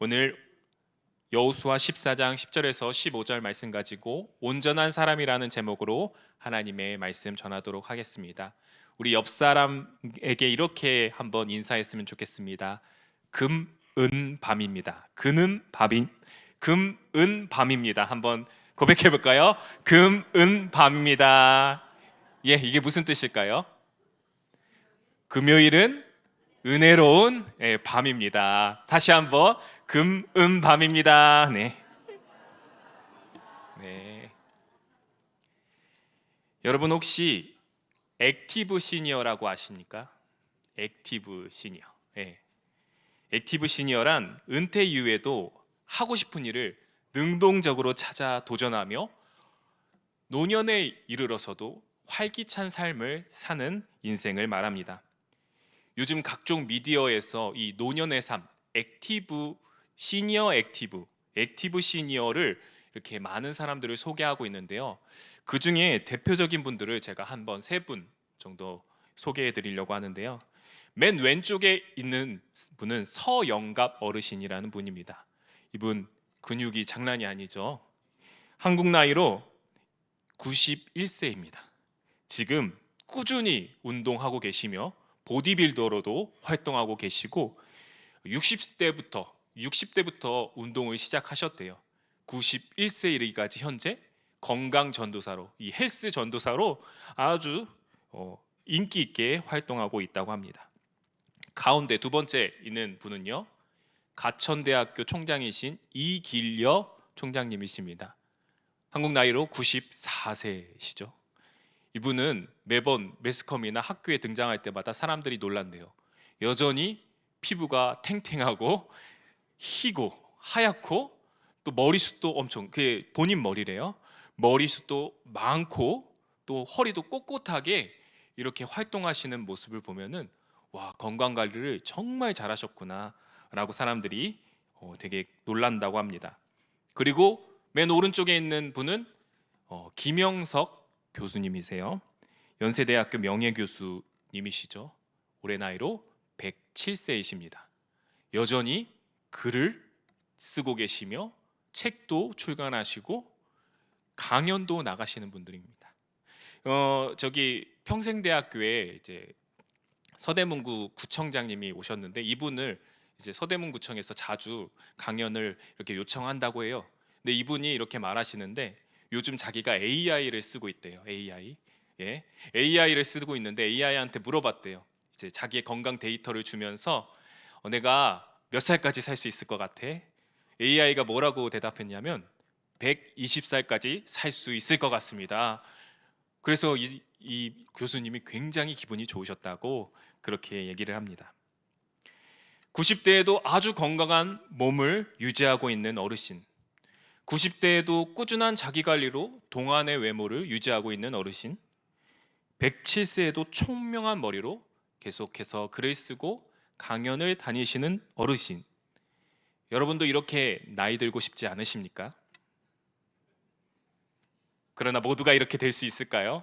오늘 여호수아 14장 10절에서 15절 말씀 가지고 온전한 사람이라는 제목으로 하나님의 말씀 전하도록 하겠습니다. 우리 옆 사람에게 이렇게 한번 인사했으면 좋겠습니다. 금은밤입니다. 금은밤입니다. 한번 고백해 볼까요? 금은밤입니다. 예, 이게 무슨 뜻일까요? 금요일은 은혜로운 밤입니다. 다시 한번 금은밤입니다. 네. 네. 여러분 혹시 액티브 시니어라고 아십니까? 액티브 시니어. 네. 액티브 시니어란 은퇴 이후에도 하고 싶은 일을 능동적으로 찾아 도전하며 노년에 이르러서도 활기찬 삶을 사는 인생을 말합니다. 요즘 각종 미디어에서 이 노년의 삶, 액티브 시니어를 이렇게 많은 사람들을 소개하고 있는데요. 그 중에 대표적인 분들을 제가 한번 3분 정도 소개해 드리려고 하는데요. 맨 왼쪽에 있는 분은 서영갑 어르신이라는 분입니다. 이분 근육이 장난이 아니죠. 한국 나이로 91세입니다. 지금 꾸준히 운동하고 계시며 보디빌더로도 활동하고 계시고 60대부터 운동을 시작하셨대요. 91세 이르기까지 현재 건강 전도사로, 이 헬스 전도사로 아주 인기 있게 활동하고 있다고 합니다. 가운데 두 번째 있는 분은요, 가천대학교 총장이신 이길여 총장님이십니다. 한국 나이로 94세시죠. 이분은 매번 매스컴이나 학교에 등장할 때마다 사람들이 놀란대요. 여전히 피부가 탱탱하고 희고 하얗고 또 머리숱도 엄청, 그게 본인 머리래요. 머리숱도 많고 또 허리도 꼿꼿하게 이렇게 활동하시는 모습을 보면은 와, 건강 관리를 정말 잘하셨구나 라고 사람들이 되게 놀란다고 합니다. 그리고 맨 오른쪽에 있는 분은 김영석 교수님이세요. 연세대학교 명예교수님이시죠. 올해 나이로 107세이십니다. 여전히 글을 쓰고 계시며 책도 출간하시고 강연도 나가시는 분들입니다. 저기 평생대학교에 이제 서대문구 구청장님이 오셨는데 이분을 이제 서대문구청에서 자주 강연을 이렇게 요청한다고 해요. 근데 이분이 이렇게 말하시는데 요즘 자기가 AI를 쓰고 있대요. AI. 예. AI를 쓰고 있는데 AI한테 물어봤대요. 이제 자기의 건강 데이터를 주면서 내가 몇 살까지 살 수 있을 것 같아? AI가 뭐라고 대답했냐면 120살까지 살 수 있을 것 같습니다. 그래서 이 교수님이 굉장히 기분이 좋으셨다고 그렇게 얘기를 합니다. 90대에도 아주 건강한 몸을 유지하고 있는 어르신, 90대에도 꾸준한 자기관리로 동안의 외모를 유지하고 있는 어르신, 107세에도 총명한 머리로 계속해서 글을 쓰고 강연을 다니시는 어르신. 여러분도 이렇게 나이 들고 싶지 않으십니까? 그러나 모두가 이렇게 될 수 있을까요?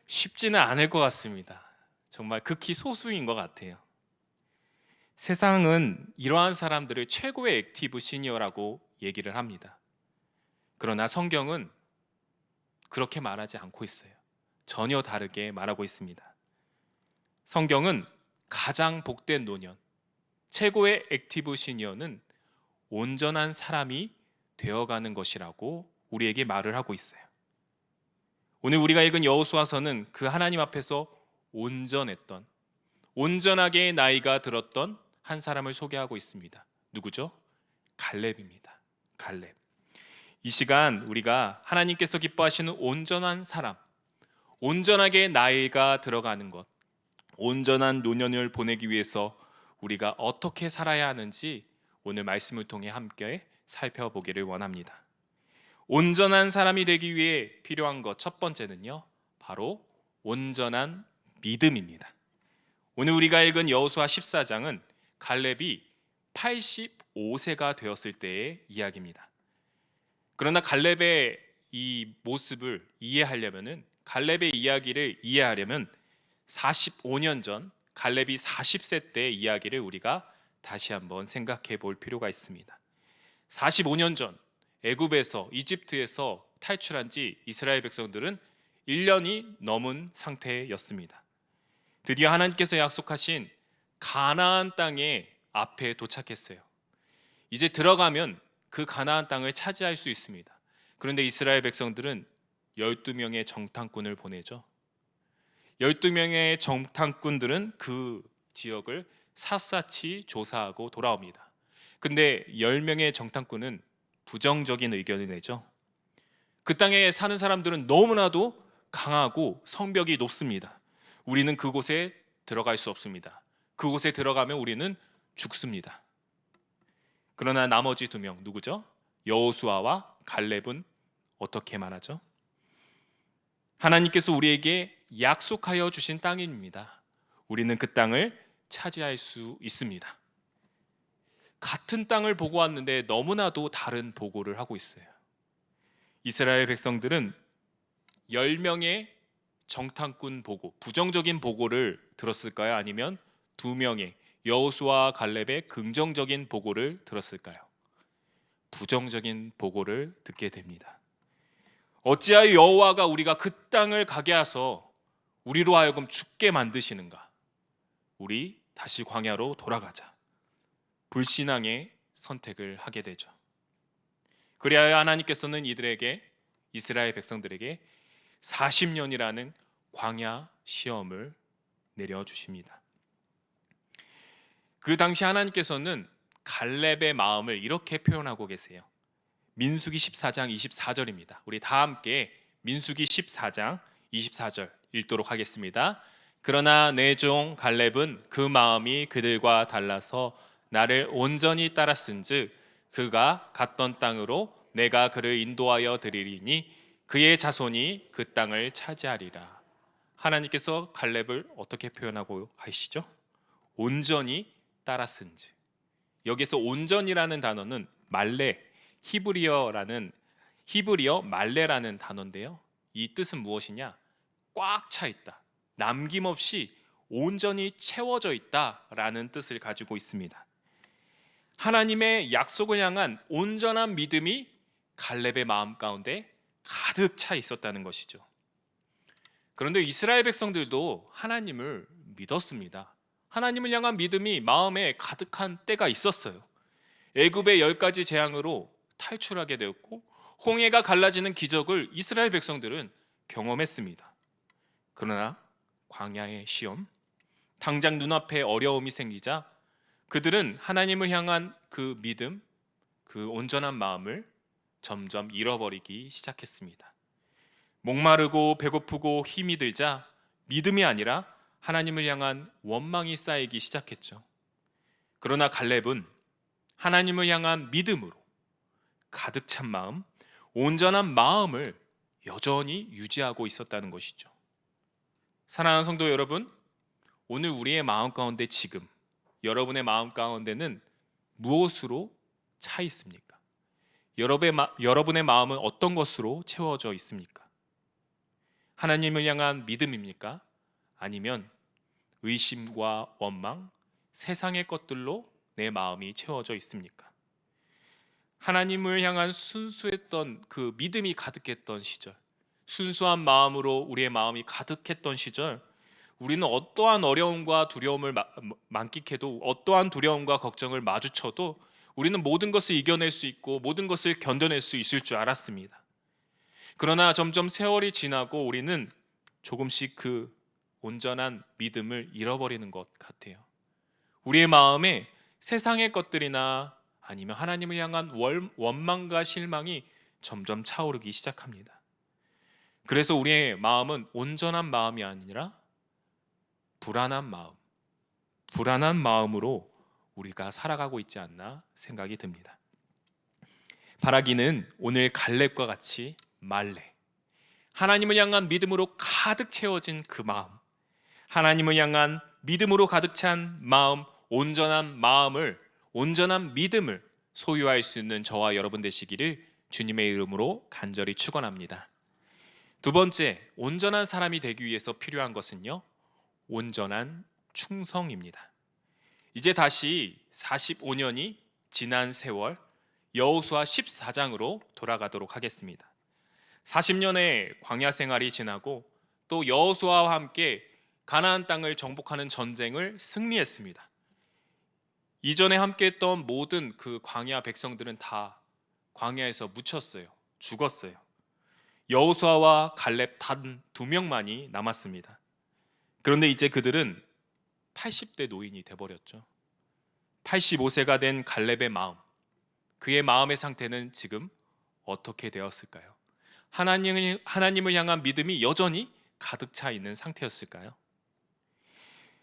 쉽지는 않을 것 같습니다. 정말 극히 소수인 것 같아요. 세상은 이러한 사람들을 최고의 액티브 시니어라고 얘기를 합니다. 그러나 성경은 그렇게 말하지 않고 있어요. 전혀 다르게 말하고 있습니다. 성경은 가장 복된 노년, 최고의 액티브 시니어는 온전한 사람이 되어가는 것이라고 우리에게 말을 하고 있어요. 오늘 우리가 읽은 여호수아서는 그 하나님 앞에서 온전하게 나이가 들었던 한 사람을 소개하고 있습니다. 누구죠? 갈렙입니다. 갈렙. 이 시간 우리가 하나님께서 기뻐하시는 온전한 사람, 온전하게 나이가 들어가는 것, 온전한 노년을 보내기 위해서 우리가 어떻게 살아야 하는지 오늘 말씀을 통해 함께 살펴보기를 원합니다. 온전한 사람이 되기 위해 필요한 것 첫 번째는요, 바로 온전한 믿음입니다. 오늘 우리가 읽은 여호수아 14장은 갈렙이 85세가 되었을 때의 이야기입니다. 그러나 갈렙의 이 모습을 이해하려면은, 갈렙의 이야기를 이해하려면 45년 전 갈렙이 40세 때의 이야기를 우리가 다시 한번 생각해 볼 필요가 있습니다. 45년 전 애굽에서 이집트에서 탈출한 지 이스라엘 백성들은 1년이 넘은 상태였습니다. 드디어 하나님께서 약속하신 가나안 땅에 앞에 도착했어요. 이제 들어가면 그 가나안 땅을 차지할 수 있습니다. 그런데 이스라엘 백성들은 12명의 정탐꾼을 보내죠. 12명의 정탐꾼들은 그 지역을 샅샅이 조사하고 돌아옵니다. 근데 10명의 정탐꾼은 부정적인 의견을 내죠. 그 땅에 사는 사람들은 너무나도 강하고 성벽이 높습니다. 우리는 그곳에 들어갈 수 없습니다. 그곳에 들어가면 우리는 죽습니다. 그러나 나머지 2명 누구죠? 여호수아와 갈렙은 어떻게 말하죠? 하나님께서 우리에게 약속하여 주신 땅입니다. 우리는 그 땅을 차지할 수 있습니다. 같은 땅을 보고 왔는데 너무나도 다른 보고를 하고 있어요. 이스라엘 백성들은 10명의 정탐꾼 보고, 부정적인 보고를 들었을까요? 아니면 2명의 여호수아와 갈렙의 긍정적인 보고를 들었을까요? 부정적인 보고를 듣게 됩니다. 어찌하여 여호와가 우리가 그 땅을 가게 하서 우리로 하여금 죽게 만드시는가? 우리 다시 광야로 돌아가자. 불신앙의 선택을 하게 되죠. 그리하여 하나님께서는 이스라엘 백성들에게 40년이라는 광야 시험을 내려주십니다. 그 당시 하나님께서는 갈렙의 마음을 이렇게 표현하고 계세요. 민수기 14장 24절입니다. 우리 다 함께 민수기 14장 24절 읽도록 하겠습니다. 그러나 내 종 갈렙은 그 마음이 그들과 달라서 나를 온전히 따랐은즉 그가 갔던 땅으로 내가 그를 인도하여 드리리니 그의 자손이 그 땅을 차지하리라. 하나님께서 갈렙을 어떻게 표현하고 하시죠? 온전히 따랐은즉. 여기서 온전이라는 단어는 말레, 히브리어 말레라는 단어인데요. 이 뜻은 무엇이냐? 꽉 차 있다, 남김없이 온전히 채워져 있다라는 뜻을 가지고 있습니다. 하나님의 약속을 향한 온전한 믿음이 갈렙의 마음 가운데 가득 차 있었다는 것이죠. 그런데 이스라엘 백성들도 하나님을 믿었습니다. 하나님을 향한 믿음이 마음에 가득한 때가 있었어요. 애굽의 10가지 재앙으로 탈출하게 되었고 홍해가 갈라지는 기적을 이스라엘 백성들은 경험했습니다. 그러나 광야의 시험, 당장 눈앞에 어려움이 생기자 그들은 하나님을 향한 그 믿음, 그 온전한 마음을 점점 잃어버리기 시작했습니다. 목마르고 배고프고 힘이 들자 믿음이 아니라 하나님을 향한 원망이 쌓이기 시작했죠. 그러나 갈렙은 하나님을 향한 믿음으로 가득 찬 마음, 온전한 마음을 여전히 유지하고 있었다는 것이죠. 사랑하는 성도 여러분, 오늘 우리의 마음 가운데 지금 여러분의 마음 가운데는 무엇으로 차 있습니까? 여러분의 마음은 어떤 것으로 채워져 있습니까? 하나님을 향한 믿음입니까? 아니면 의심과 원망, 세상의 것들로 내 마음이 채워져 있습니까? 하나님을 향한 순수했던 그 믿음이 가득했던 시절, 순수한 마음으로 우리의 마음이 가득했던 시절, 우리는 어떠한 어려움과 두려움을 만끽해도, 어떠한 두려움과 걱정을 마주쳐도 우리는 모든 것을 이겨낼 수 있고 모든 것을 견뎌낼 수 있을 줄 알았습니다. 그러나 점점 세월이 지나고 우리는 조금씩 그 온전한 믿음을 잃어버리는 것 같아요. 우리의 마음에 세상의 것들이나 아니면 하나님을 향한 원망과 실망이 점점 차오르기 시작합니다. 그래서 우리의 마음은 온전한 마음이 아니라 불안한 마음으로 우리가 살아가고 있지 않나 생각이 듭니다. 바라기는 오늘 갈렙과 같이 말레, 하나님을 향한 믿음으로 가득 채워진 그 마음, 하나님을 향한 믿음으로 가득 찬 마음, 온전한 믿음을 소유할 수 있는 저와 여러분 되시기를 주님의 이름으로 간절히 축원합니다. 두 번째, 온전한 사람이 되기 위해서 필요한 것은요, 온전한 충성입니다. 이제 다시 45년이 지난 세월 여호수아 14장으로 돌아가도록 하겠습니다. 40년의 광야 생활이 지나고 또 여호수아와 함께 가나안 땅을 정복하는 전쟁을 승리했습니다. 이전에 함께했던 모든 그 광야 백성들은 다 광야에서 묻혔어요. 죽었어요. 여호수아와 갈렙 단 2명만이 남았습니다. 그런데 이제 그들은 80대 노인이 돼버렸죠. 85세가 된 갈렙의 마음, 그의 마음의 상태는 지금 어떻게 되었을까요? 하나님을 향한 믿음이 여전히 가득 차 있는 상태였을까요?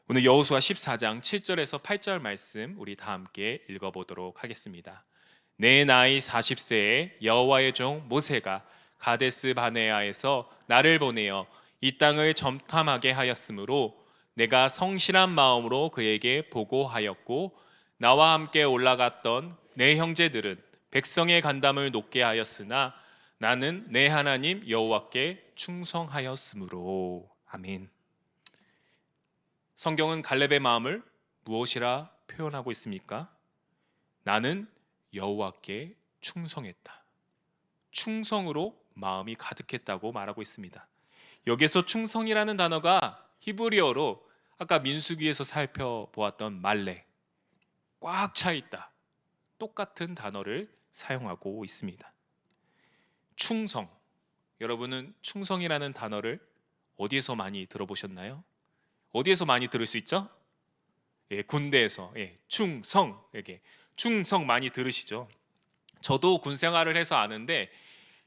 오늘 여호수아 14장 7절에서 8절 말씀 우리 다 함께 읽어보도록 하겠습니다. 내 나이 40세에 여호와의 종 모세가 가데스 바네아에서 나를 보내어 이 땅을 점탐하게 하였으므로 내가 성실한 마음으로 그에게 보고하였고 나와 함께 올라갔던 내 형제들은 백성의 간담을 높게 하였으나 나는 내 하나님 여호와께 충성하였으므로. 아멘. 성경은 갈렙의 마음을 무엇이라 표현하고 있습니까? 나는 여호와께 충성했다. 충성으로 마음이 가득했다고 말하고 있습니다. 여기서 충성이라는 단어가 히브리어로 아까 민수기에서 살펴보았던 말레, 꽉 차 있다, 똑같은 단어를 사용하고 있습니다. 충성, 여러분은 충성이라는 단어를 어디에서 많이 들어보셨나요? 어디에서 많이 들을 수 있죠? 군대에서 충성, 이렇게 충성 많이 들으시죠? 저도 군 생활을 해서 아는데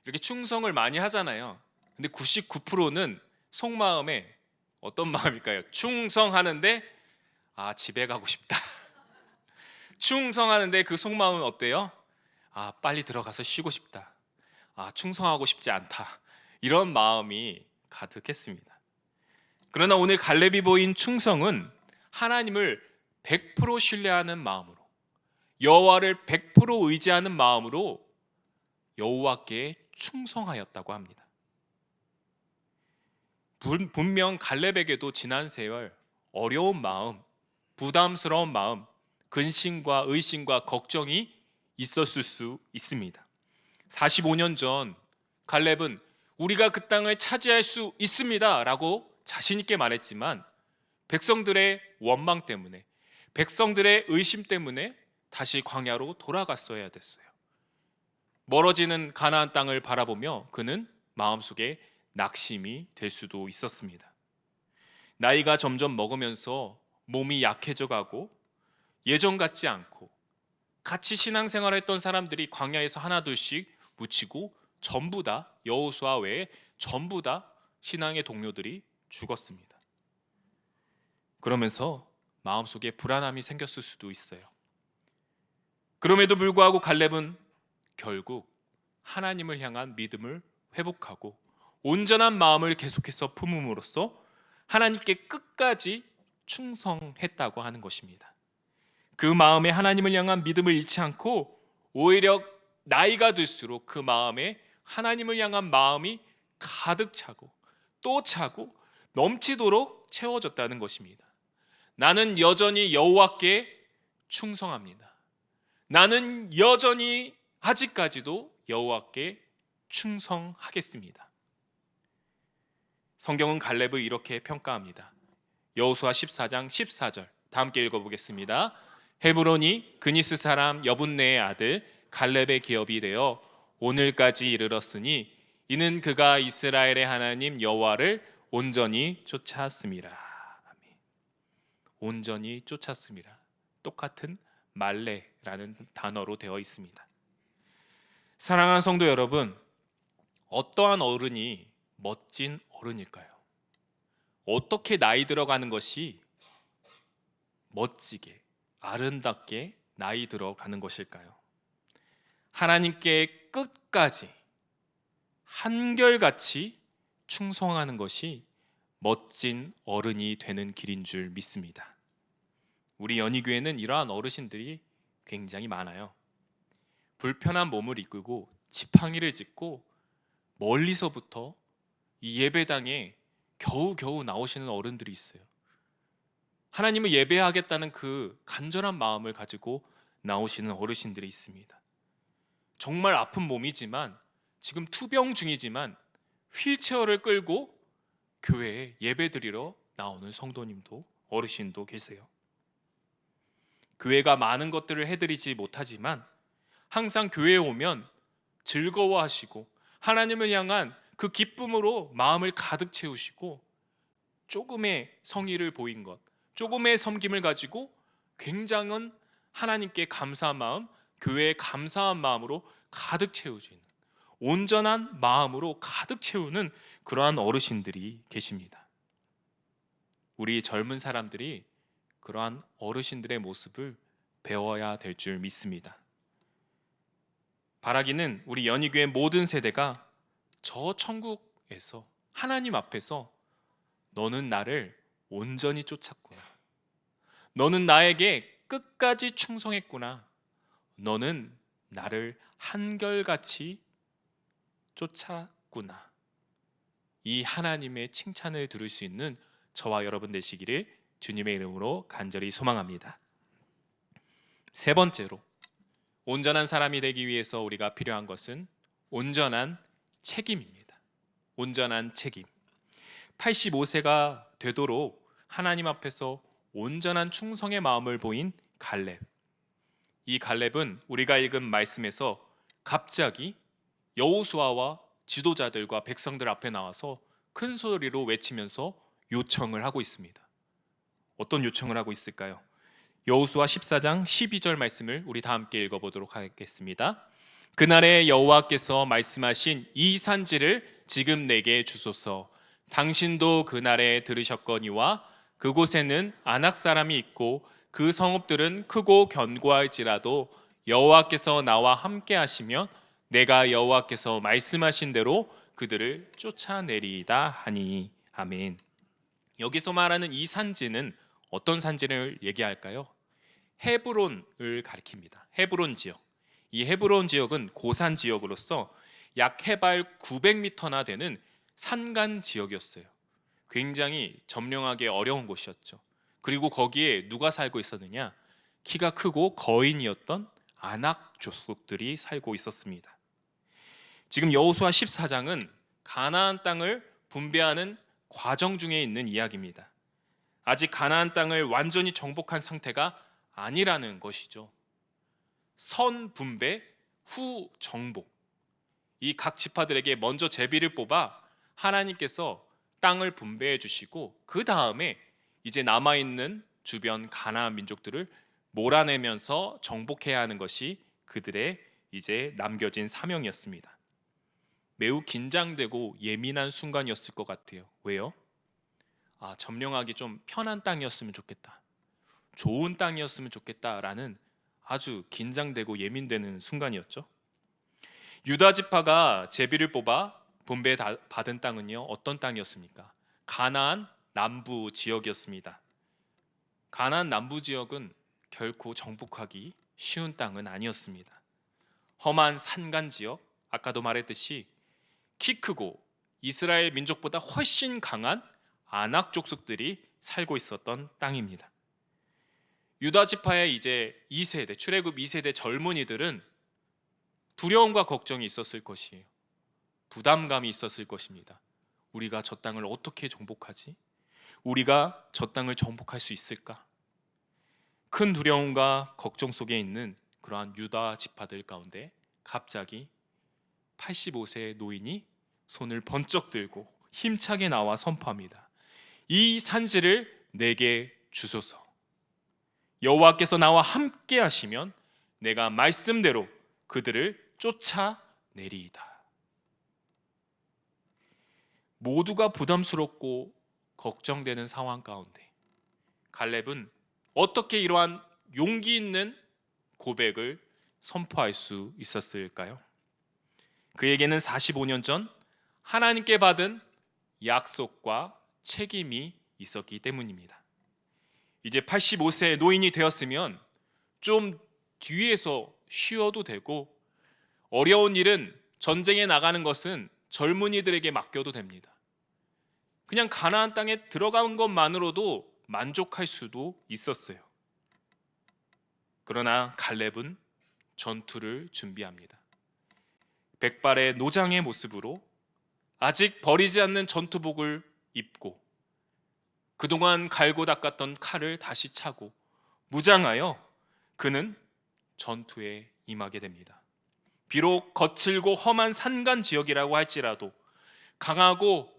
이렇게 충성을 많이 하잖아요. 근데 99%는 속마음에 어떤 마음일까요? 충성하는데 집에 가고 싶다. 충성하는데 그 속마음은 어때요? 빨리 들어가서 쉬고 싶다. 충성하고 싶지 않다. 이런 마음이 가득했습니다. 그러나 오늘 갈렙이 보인 충성은 하나님을 100% 신뢰하는 마음으로, 여호와를 100% 의지하는 마음으로 여호와께 충성하였다고 합니다. 분명 갈렙에게도 지난 세월 어려운 마음, 부담스러운 마음, 근심과 의심과 걱정이 있었을 수 있습니다. 45년 전 갈렙은 우리가 그 땅을 차지할 수 있습니다 라고 자신 있게 말했지만 백성들의 원망 때문에, 백성들의 의심 때문에 다시 광야로 돌아갔어야 됐어요. 멀어지는 가나안 땅을 바라보며 그는 마음속에 낙심이 될 수도 있었습니다. 나이가 점점 먹으면서 몸이 약해져 가고 예전 같지 않고 같이 신앙생활을 했던 사람들이 광야에서 하나둘씩 묻히고 전부 다 여호수아 외에 전부 다 신앙의 동료들이 죽었습니다. 그러면서 마음속에 불안함이 생겼을 수도 있어요. 그럼에도 불구하고 갈렙은 결국 하나님을 향한 믿음을 회복하고 온전한 마음을 계속해서 품음으로써 하나님께 끝까지 충성했다고 하는 것입니다. 그 마음에 하나님을 향한 믿음을 잃지 않고 오히려 나이가 들수록 그 마음에 하나님을 향한 마음이 가득 차고 또 차고 넘치도록 채워졌다는 것입니다. 나는 여전히 여호와께 충성합니다. 나는 여전히 아직까지도 여호와께 충성하겠습니다. 성경은 갈렙을 이렇게 평가합니다. 여호수아 14장 14절 다 함께 읽어보겠습니다. 헤브론이 그니스 사람 여분네의 아들 갈렙의 기업이 되어 오늘까지 이르렀으니 이는 그가 이스라엘의 하나님 여호와를 온전히 쫓았습니다. 아멘. 온전히 쫓았습니다. 똑같은 말레라는 단어로 되어 있습니다. 사랑하는 성도 여러분, 어떠한 어른이 멋진 어른일까요? 어떻게 나이 들어가는 것이 멋지게 아름답게 나이 들어가는 것일까요? 하나님께 끝까지 한결같이 충성하는 것이 멋진 어른이 되는 길인 줄 믿습니다. 우리 연희교회는 이러한 어르신들이 굉장히 많아요. 불편한 몸을 이끌고 지팡이를 짚고 멀리서부터 이 예배당에 겨우겨우 나오시는 어른들이 있어요. 하나님을 예배하겠다는 그 간절한 마음을 가지고 나오시는 어르신들이 있습니다. 정말 아픈 몸이지만, 지금 투병 중이지만 휠체어를 끌고 교회에 예배드리러 나오는 성도님도, 어르신도 계세요. 교회가 많은 것들을 해드리지 못하지만 항상 교회에 오면 즐거워하시고 하나님을 향한 그 기쁨으로 마음을 가득 채우시고, 조금의 성의를 보인 것, 조금의 섬김을 가지고 굉장한 하나님께 감사한 마음, 교회에 감사한 마음으로 가득 채우시는, 온전한 마음으로 가득 채우는 그러한 어르신들이 계십니다. 우리 젊은 사람들이 그러한 어르신들의 모습을 배워야 될 줄 믿습니다. 바라기는 우리 연희교회 모든 세대가 저 천국에서 하나님 앞에서 너는 나를 온전히 쫓았구나, 너는 나에게 끝까지 충성했구나, 너는 나를 한결같이 쫓았구나, 이 하나님의 칭찬을 들을 수 있는 저와 여러분 되시기를 주님의 이름으로 간절히 소망합니다. 세 번째로, 온전한 사람이 되기 위해서 우리가 필요한 것은 온전한 책임입니다. 온전한 책임. 85세가 되도록 하나님 앞에서 온전한 충성의 마음을 보인 갈렙. 이 갈렙은 우리가 읽은 말씀에서 갑자기 여호수아와 지도자들과 백성들 앞에 나와서 큰 소리로 외치면서 요청을 하고 있습니다. 어떤 요청을 하고 있을까요? 여호수아 14장 12절 말씀을 우리 다 함께 읽어보도록 하겠습니다. 그날에 여호와께서 말씀하신 이 산지를 지금 내게 주소서. 당신도 그날에 들으셨거니와 그곳에는 아낙 사람이 있고 그 성읍들은 크고 견고할지라도 여호와께서 나와 함께 하시면 내가 여호와께서 말씀하신 대로 그들을 쫓아내리이다 하니. 아멘. 여기서 말하는 이 산지는 어떤 산지를 얘기할까요? 헤브론을 가리킵니다. 헤브론 지역. 이 헤브론 지역은 고산 지역으로서 약 해발 900m나 되는 산간 지역이었어요. 굉장히 점령하기 어려운 곳이었죠. 그리고 거기에 누가 살고 있었느냐? 키가 크고 거인이었던 아낙 족속들이 살고 있었습니다. 지금 여호수아 14장은 가나안 땅을 분배하는 과정 중에 있는 이야기입니다. 아직 가나안 땅을 완전히 정복한 상태가 아니라는 것이죠. 선 분배 후 정복. 이 각 지파들에게 먼저 제비를 뽑아 하나님께서 땅을 분배해 주시고, 그 다음에 이제 남아있는 주변 가나안 민족들을 몰아내면서 정복해야 하는 것이 그들의 이제 남겨진 사명이었습니다. 매우 긴장되고 예민한 순간이었을 것 같아요. 왜요? 점령하기 좀 편한 땅이었으면 좋겠다, 좋은 땅이었으면 좋겠다라는 아주 긴장되고 예민되는 순간이었죠. 유다 지파가 제비를 뽑아 분배받은 땅은요, 어떤 땅이었습니까? 가나안 남부 지역이었습니다. 가나안 남부 지역은 결코 정복하기 쉬운 땅은 아니었습니다. 험한 산간 지역, 아까도 말했듯이 키 크고 이스라엘 민족보다 훨씬 강한 아낙 족속들이 살고 있었던 땅입니다. 유다 지파의 이제 2세대, 출애굽 2세대 젊은이들은 두려움과 걱정이 있었을 것이에요. 부담감이 있었을 것입니다. 우리가 저 땅을 어떻게 정복하지? 우리가 저 땅을 정복할 수 있을까? 큰 두려움과 걱정 속에 있는 그러한 유다 지파들 가운데 갑자기 85세의 노인이 손을 번쩍 들고 힘차게 나와 선포합니다. 이 산지를 내게 주소서. 여호와께서 나와 함께 하시면 내가 말씀대로 그들을 쫓아내리이다. 모두가 부담스럽고 걱정되는 상황 가운데 갈렙은 어떻게 이러한 용기 있는 고백을 선포할 수 있었을까요? 그에게는 45년 전 하나님께 받은 약속과 책임이 있었기 때문입니다. 이제 85세의 노인이 되었으면 좀 뒤에서 쉬어도 되고, 어려운 일은, 전쟁에 나가는 것은 젊은이들에게 맡겨도 됩니다. 그냥 가나안 땅에 들어간 것만으로도 만족할 수도 있었어요. 그러나 갈렙은 전투를 준비합니다. 백발의 노장의 모습으로 아직 버리지 않는 전투복을 입고 그동안 갈고 닦았던 칼을 다시 차고 무장하여 그는 전투에 임하게 됩니다. 비록 거칠고 험한 산간 지역이라고 할지라도, 강하고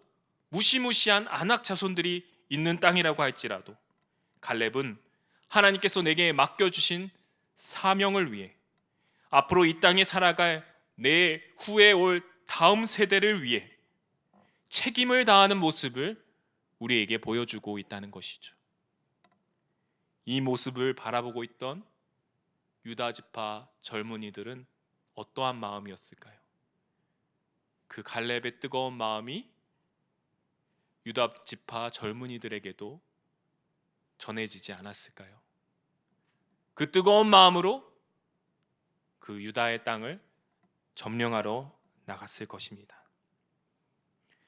무시무시한 아낙 자손들이 있는 땅이라고 할지라도, 갈렙은 하나님께서 내게 맡겨주신 사명을 위해, 앞으로 이 땅에 살아갈 내 후에 올 다음 세대를 위해 책임을 다하는 모습을 우리에게 보여주고 있다는 것이죠. 이 모습을 바라보고 있던 유다 지파 젊은이들은 어떠한 마음이었을까요? 그 갈렙의 뜨거운 마음이 유다 지파 젊은이들에게도 전해지지 않았을까요? 그 뜨거운 마음으로 그 유다의 땅을 점령하러 나갔을 것입니다.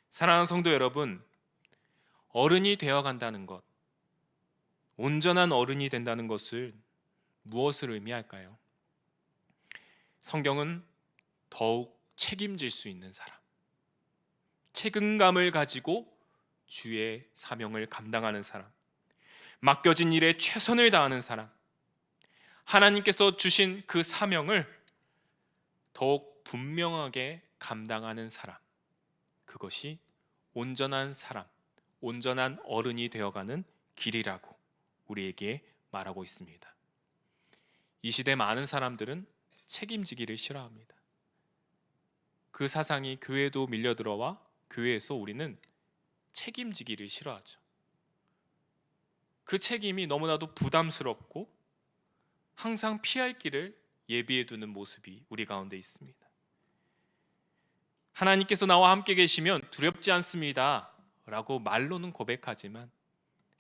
사랑하는 성도 여러분, 어른이 되어간다는 것, 온전한 어른이 된다는 것을 무엇을 의미할까요? 성경은 더욱 책임질 수 있는 사람, 책임감을 가지고 주의 사명을 감당하는 사람, 맡겨진 일에 최선을 다하는 사람, 하나님께서 주신 그 사명을 더욱 분명하게 감당하는 사람, 그것이 온전한 사람, 온전한 어른이 되어가는 길이라고 우리에게 말하고 있습니다. 이 시대 많은 사람들은 책임지기를 싫어합니다. 그 사상이 교회에도 밀려들어와 교회에서 우리는 책임지기를 싫어하죠. 그 책임이 너무나도 부담스럽고 항상 피할 길을 예비해 두는 모습이 우리 가운데 있습니다. 하나님께서 나와 함께 계시면 두렵지 않습니다 라고 말로는 고백하지만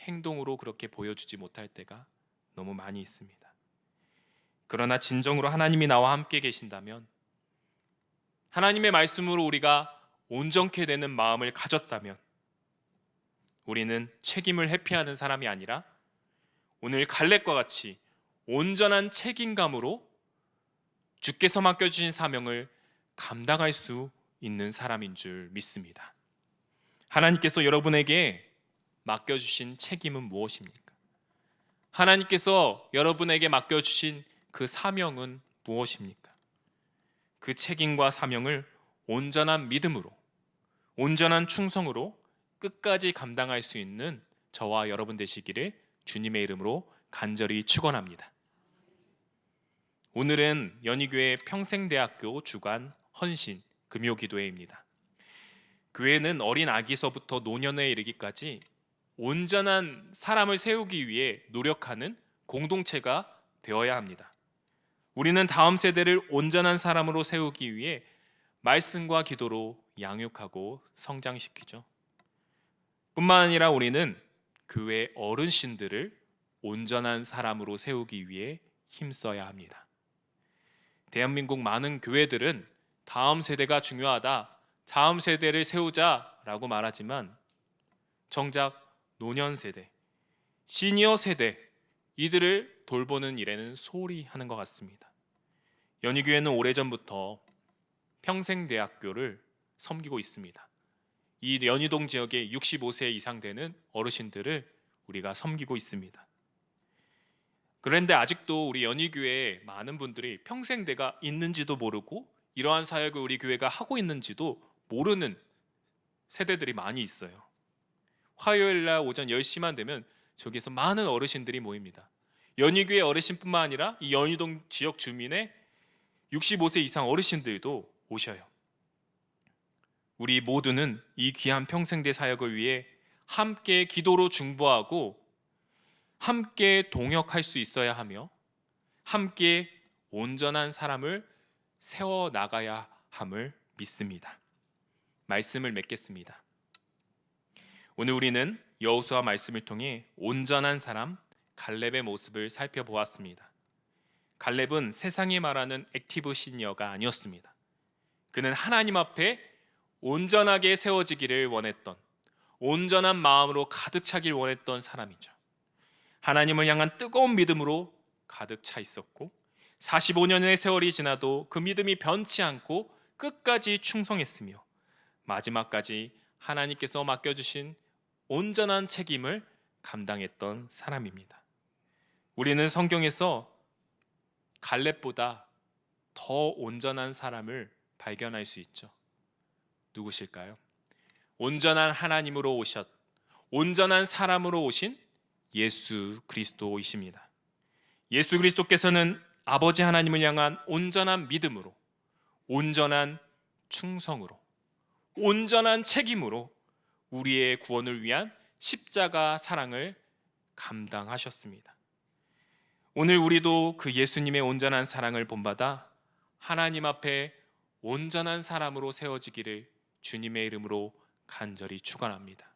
행동으로 그렇게 보여주지 못할 때가 너무 많이 있습니다. 그러나 진정으로 하나님이 나와 함께 계신다면, 하나님의 말씀으로 우리가 온전케 되는 마음을 가졌다면, 우리는 책임을 회피하는 사람이 아니라 오늘 갈렙과 같이 온전한 책임감으로 주께서 맡겨주신 사명을 감당할 수 있는 사람인 줄 믿습니다. 하나님께서 여러분에게 맡겨주신 책임은 무엇입니까? 하나님께서 여러분에게 맡겨주신 그 사명은 무엇입니까? 그 책임과 사명을 온전한 믿음으로, 온전한 충성으로 끝까지 감당할 수 있는 저와 여러분 되시기를 주님의 이름으로 간절히 축원합니다. 오늘은 연희교회 평생대학교 주관 헌신 금요기도회입니다. 교회는 어린 아기서부터 노년에 이르기까지 온전한 사람을 세우기 위해 노력하는 공동체가 되어야 합니다. 우리는 다음 세대를 온전한 사람으로 세우기 위해 말씀과 기도로 양육하고 성장시키죠. 뿐만 아니라 우리는 교회 어르신들을 온전한 사람으로 세우기 위해 힘써야 합니다. 대한민국 많은 교회들은 다음 세대가 중요하다, 다음 세대를 세우자라고 말하지만 정작 노년 세대, 시니어 세대, 이들을 돌보는 일에는 소홀히 하는 것 같습니다. 연희교회는 오래전부터 평생대학교를 섬기고 있습니다. 이 연희동 지역에 65세 이상 되는 어르신들을 우리가 섬기고 있습니다. 그런데 아직도 우리 연희교회에 많은 분들이 평생대가 있는지도 모르고 이러한 사역을 우리 교회가 하고 있는지도 모르는 세대들이 많이 있어요. 화요일날 오전 10시만 되면 저기에서 많은 어르신들이 모입니다. 연희교회 어르신뿐만 아니라 이 연희동 지역 주민의 65세 이상 어르신들도 오셔요. 우리 모두는 이 귀한 평생대 사역을 위해 함께 기도로 중보하고 함께 동역할 수 있어야 하며 함께 온전한 사람을 세워나가야 함을 믿습니다. 말씀을 맺겠습니다. 오늘 우리는 여호수아 말씀을 통해 온전한 사람 갈렙의 모습을 살펴보았습니다. 갈렙은 세상이 말하는 액티브 시니어가 아니었습니다. 그는 하나님 앞에 온전하게 세워지기를 원했던, 온전한 마음으로 가득 차길 원했던 사람이죠. 하나님을 향한 뜨거운 믿음으로 가득 차 있었고 45년의 세월이 지나도 그 믿음이 변치 않고 끝까지 충성했으며 마지막까지 하나님께서 맡겨주신 온전한 책임을 감당했던 사람입니다. 우리는 성경에서 갈렙보다 더 온전한 사람을 발견할 수 있죠. 누구실까요? 온전한 하나님으로 온전한 사람으로 오신 예수 그리스도이십니다. 예수 그리스도께서는 아버지 하나님을 향한 온전한 믿음으로, 온전한 충성으로, 온전한 책임으로 우리의 구원을 위한 십자가 사랑을 감당하셨습니다. 오늘 우리도 그 예수님의 온전한 사랑을 본받아 하나님 앞에 온전한 사람으로 세워지기를 주님의 이름으로 간절히 축원합니다.